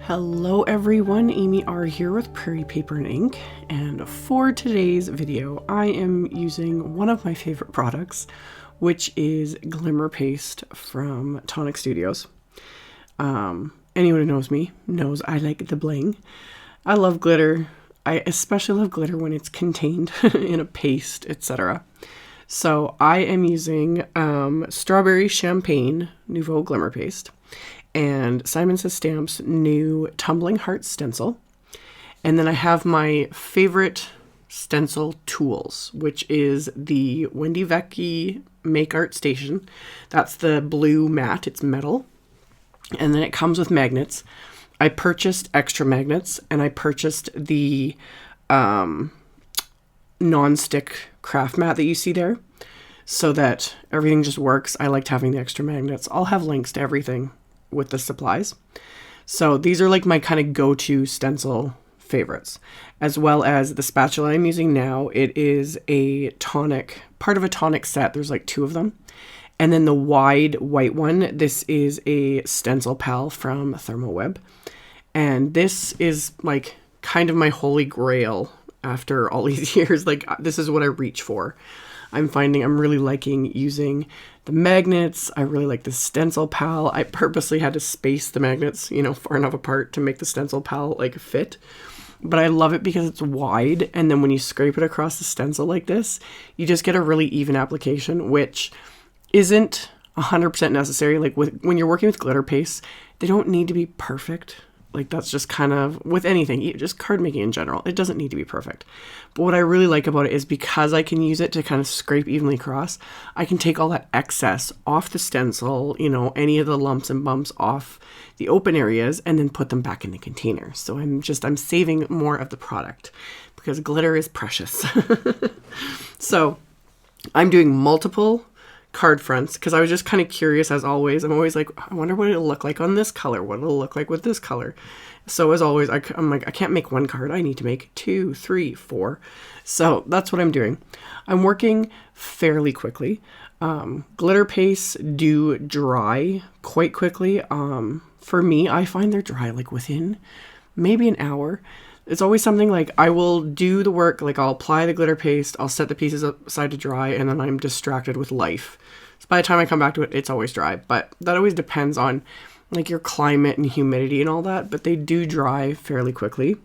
Hello everyone, AmyR here with Prairie Paper and Ink, and for today's video I am using one of my favorite products, which is Glimmer paste from Tonic Studios. Anyone who knows me knows I like the bling. I love glitter. I especially love glitter when it's contained in a paste, etc. So I am using Strawberry Champagne Nuvo Glimmer paste and Simon Says Stamp's new Tumbling Heart stencil. And then I have my favorite stencil tools, which is the Wendy Vecchi Make Art Station. That's the blue matte, it's metal. And then it comes with magnets. I purchased extra magnets and I purchased the non-stick craft mat that you see there so that everything just works. I liked having the extra magnets. I'll have links to everything with the supplies. So these are like my kind of go-to stencil favorites, as well as the spatula I'm using now. It is a Tonic, part of a Tonic set. There's like 2 of them. And then the wide white one, this is a Stencil Pal from Therm. And this is like kind of my holy grail after all these years. Like this is what I reach for. I'm finding I'm really liking using the magnets. I really like the Stencil Pal. I purposely had to space the magnets, you know, far enough apart to make the Stencil Pal like fit. But I love it because it's wide, and then when you scrape it across the stencil like this, you just get a really even application, which isn't 100% necessary. Like when you're working with glitter paste, they don't need to be perfect. Like that's just kind of with anything, just card making in general, it doesn't need to be perfect. But what I really like about it is because I can use it to kind of scrape evenly across, I can take all that excess off the stencil, you know, any of the lumps and bumps off the open areas, and then put them back in the container. So I'm saving more of the product because glitter is precious. So I'm doing multiple card fronts because I was just kind of curious, as always. I'm always like, I wonder what it'll look like on this color, what it'll look like with this color. So as always, I'm like, I can't make 1 card, I need to make 2, 3, 4. So that's what I'm doing. I'm working fairly quickly. Glitter pastes do dry quite quickly. For me, I find they're dry like within maybe an hour. It's always something like I will do the work, like I'll apply the glitter paste, I'll set the pieces aside to dry, and then I'm distracted with life. So by the time I come back to it, it's always dry. But that always depends on like your climate and humidity and all that, but they do dry fairly quickly.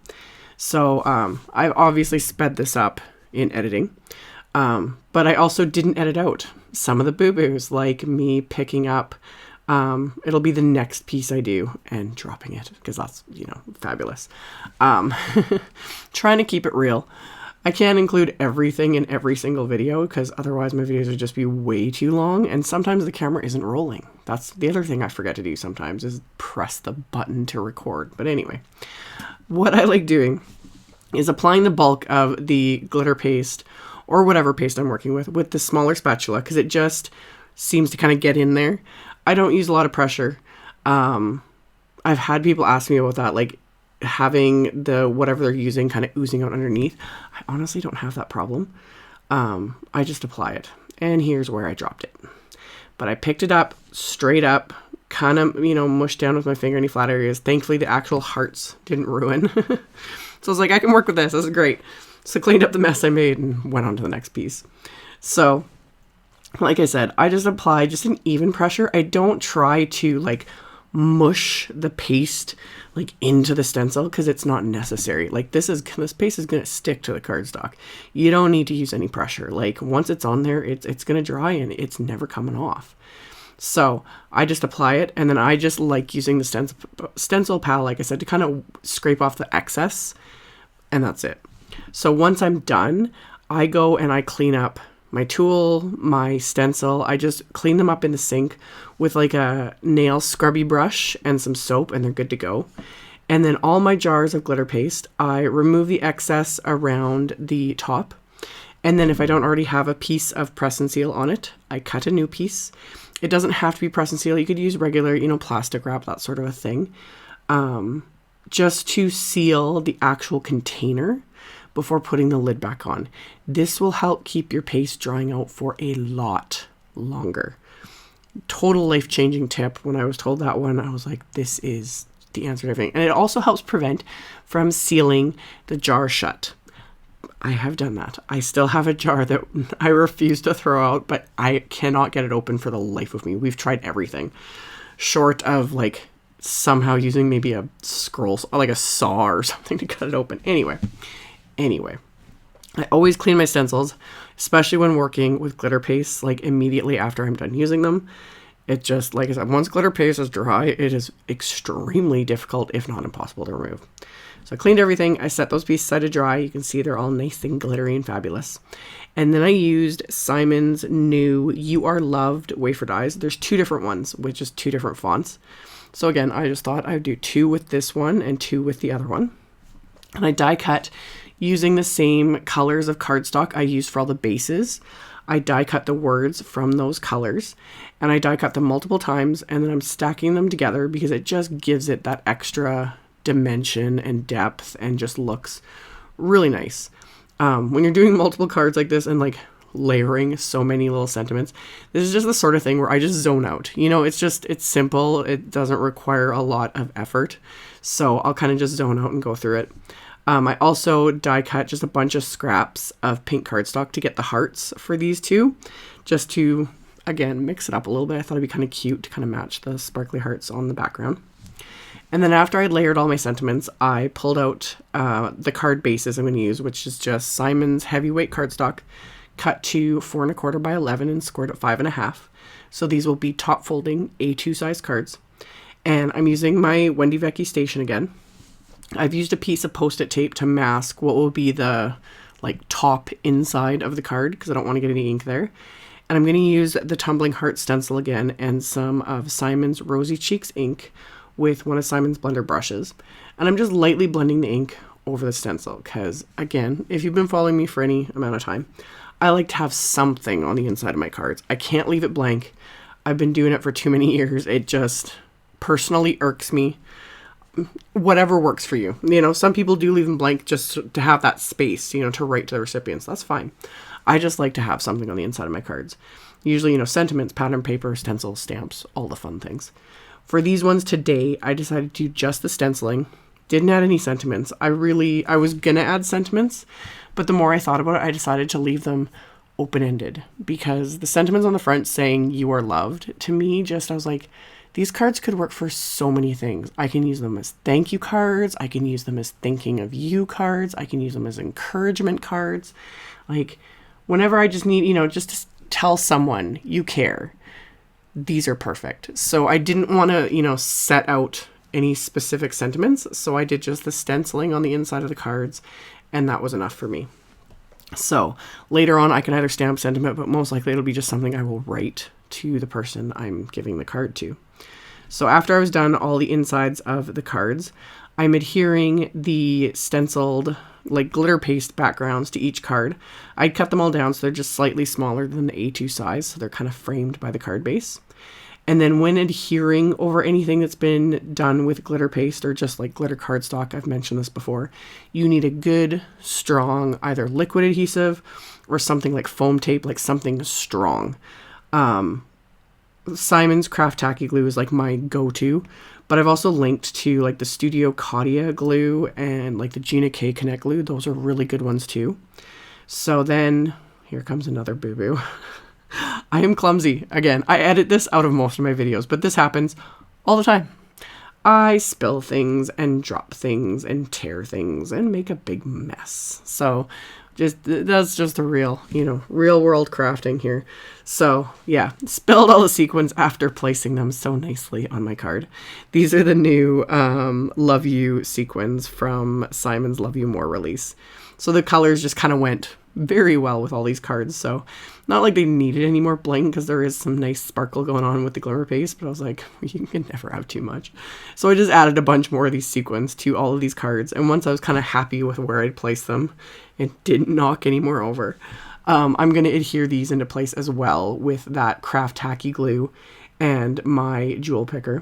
So I've obviously sped this up in editing, but I also didn't edit out some of the boo-boos, like me picking up it'll be the next piece I do and dropping it because that's, you know, fabulous. Trying to keep it real. I can't include everything in every single video because otherwise my videos would just be way too long, and sometimes the camera isn't rolling. That's the other thing I forget to do sometimes, is press the button to record. But anyway, what I like doing is applying the bulk of the glitter paste or whatever paste I'm working with the smaller spatula because it just seems to kind of get in there. I don't use a lot of pressure. I've had people ask me about that, like having the whatever they're using kind of oozing out underneath. I honestly don't have that problem. I just apply it. And here's where I dropped it. But I picked it up straight up, kind of, you know, mushed down with my finger any flat areas. Thankfully, the actual hearts didn't ruin. So I was like, I can work with this. This is great. So cleaned up the mess I made and went on to the next piece. So like I said, I just apply just an even pressure. I don't try to like mush the paste like into the stencil because it's not necessary. Like this paste is going to stick to the cardstock. You don't need to use any pressure. Like once it's on there, it's going to dry and it's never coming off. So I just apply it, and then I just like using the stencil pal, like I said, to kind of scrape off the excess, and that's it. So once I'm done, I go and I clean up my tool, my stencil. I just clean them up in the sink with like a nail scrubby brush and some soap, and they're good to go. And then all my jars of glitter paste, I remove the excess around the top. And then if I don't already have a piece of press and seal on it, I cut a new piece. It doesn't have to be press and seal. You could use regular, you know, plastic wrap, that sort of a thing. Just to seal the actual container before putting the lid back on. This will help keep your paste drying out for a lot longer. Total life-changing tip. When I was told that one, I was like, this is the answer to everything. And it also helps prevent from sealing the jar shut. I have done that. I still have a jar that I refuse to throw out, but I cannot get it open for the life of me. We've tried everything short of like somehow using maybe a scroll, like a saw or something to cut it open. Anyway, I always clean my stencils, especially when working with glitter paste, like immediately after I'm done using them. It just, like I said, once glitter paste is dry, it is extremely difficult, if not impossible, to remove. So I cleaned everything. I set those pieces aside to dry. You can see they're all nice and glittery and fabulous. And then I used Simon's new You Are Loved wafer dies. There's 2 different ones, which is 2 different fonts. So again, I just thought I would do 2 with this one and 2 with the other one. And I die cut using the same colors of cardstock I used for all the bases. I die cut the words from those colors, and I die cut them multiple times, and then I'm stacking them together because it just gives it that extra dimension and depth and just looks really nice. When you're doing multiple cards like this and like layering so many little sentiments, this is just the sort of thing where I just zone out. You know, it's simple. It doesn't require a lot of effort. So I'll kind of just zone out and go through it. I also die cut just a bunch of scraps of pink cardstock to get the hearts for these 2, just to, again, mix it up a little bit. I thought it'd be kind of cute to kind of match the sparkly hearts on the background. And then after I'd layered all my sentiments, I pulled out the card bases I'm going to use, which is just Simon's heavyweight cardstock, cut to 4 1/4 by 11 and scored at 5 1/2. So these will be top folding A2 size cards. And I'm using my Wendy Vecchi Station again. I've used a piece of Post-it tape to mask what will be the like top inside of the card because I don't want to get any ink there. And I'm going to use the Tumbling Heart stencil again and some of Simon's Rosy Cheeks ink with one of Simon's blender brushes. And I'm just lightly blending the ink over the stencil because, again, if you've been following me for any amount of time, I like to have something on the inside of my cards. I can't leave it blank. I've been doing it for too many years. It just personally irks me. Whatever works for you. You know, some people do leave them blank just to have that space, you know, to write to the recipients. That's fine. I just like to have something on the inside of my cards. Usually, you know, sentiments, pattern paper, stencils, stamps, all the fun things. For these ones today, I decided to do just the stenciling. Didn't add any sentiments. I was going to add sentiments, but the more I thought about it, I decided to leave them open-ended because the sentiments on the front saying you are loved, to me, I was like, these cards could work for so many things. I can use them as thank you cards. I can use them as thinking of you cards. I can use them as encouragement cards. Like whenever I just need, you know, just to tell someone you care, these are perfect. So I didn't want to, you know, set out any specific sentiments. So I did just the stenciling on the inside of the cards, and that was enough for me. So later on, I can either stamp sentiment, but most likely it'll be just something I will write to the person I'm giving the card to. So after I was done all the insides of the cards, I'm adhering the stenciled like glitter paste backgrounds to each card. I cut them all down so they're just slightly smaller than the A2 size, so they're kind of framed by the card base. And then when adhering over anything that's been done with glitter paste or just like glitter cardstock, I've mentioned this before, you need a good, strong, either liquid adhesive or something like foam tape, like something strong. Simon's Craft Tacky Glue is like my go-to, but I've also linked to like the Studio Caudia glue and like the Gina K Connect glue. Those are really good ones too. So then here comes another boo-boo. I am clumsy. Again, I edit this out of most of my videos, but this happens all the time. I spill things and drop things and tear things and make a big mess. So that's just the real world crafting here. So yeah, spilled all the sequins after placing them so nicely on my card. These are the new Love You sequins from Simon's Love You More release. So the colors just kind of went very well with all these cards. So not like they needed any more bling because there is some nice sparkle going on with the glimmer paste, but I was like, you can never have too much. So I just added a bunch more of these sequins to all of these cards. And once I was kind of happy with where I'd placed them, it didn't knock any more over. I'm going to adhere these into place as well with that Craft Tacky glue and my jewel picker.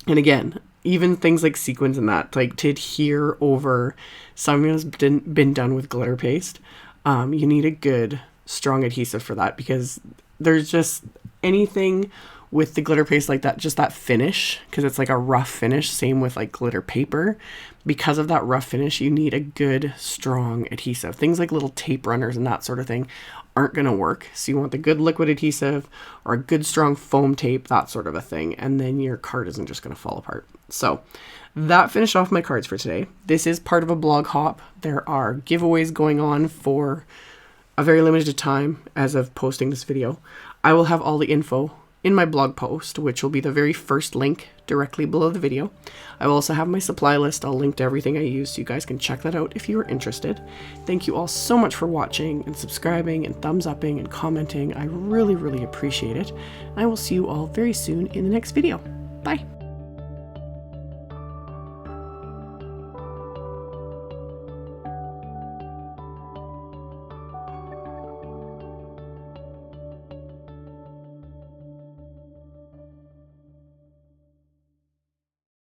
And again, even things like sequins and that, like to adhere over something that's been done with glitter paste, you need a good, strong adhesive for that because there's just anything with the glitter paste like that, just that finish, because it's like a rough finish. Same with like glitter paper. Because of that rough finish, you need a good, strong adhesive. Things like little tape runners and that sort of thing aren't going to work. So you want the good liquid adhesive or a good, strong foam tape, that sort of a thing. And then your card isn't just going to fall apart. So that finished off my cards for today. This is part of a blog hop. There are giveaways going on for a very limited time as of posting this video. I will have all the info in my blog post, which will be the very first link directly below the video. I will also have my supply list. I'll link to everything I use so you guys can check that out if you are interested. Thank you all so much for watching and subscribing and thumbs upping and commenting. I really, really appreciate it. I will see you all very soon in the next video. Bye.